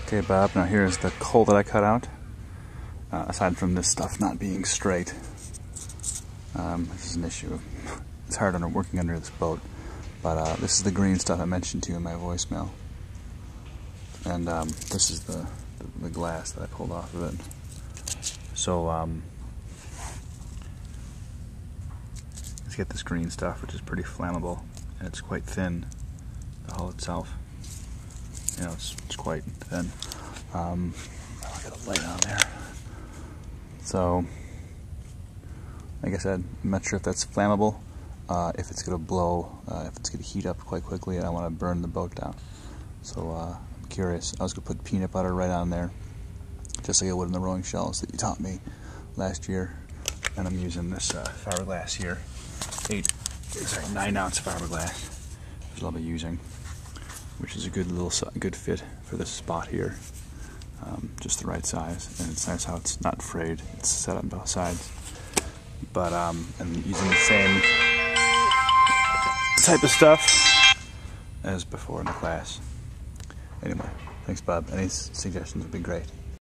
Okay, Bob, now here's the coal that I cut out. Aside from this stuff not being straight, this is an issue. It's hard working under this boat, but this is the green stuff I mentioned to you in my voicemail. And this is the glass that I pulled off of it. So let's get this green stuff, which is pretty flammable, and it's quite thin, the hull itself. You know, it's quite thin. I'll get a light on there. So, like I said, I'm not sure if that's flammable, if it's going to blow, if it's going to heat up quite quickly, and I want to burn the boat down. So I'm curious. I was going to put peanut butter right on there, just like I would in the rowing shells that you taught me last year. And I'm using this fiberglass here, 9-ounce fiberglass, is what I'll be using, which is a good fit for this spot here. Just the right size, and it's nice how it's not frayed. It's set on both sides. But I'm using the same type of stuff as before in the class. Anyway, thanks, Bob. Any suggestions would be great.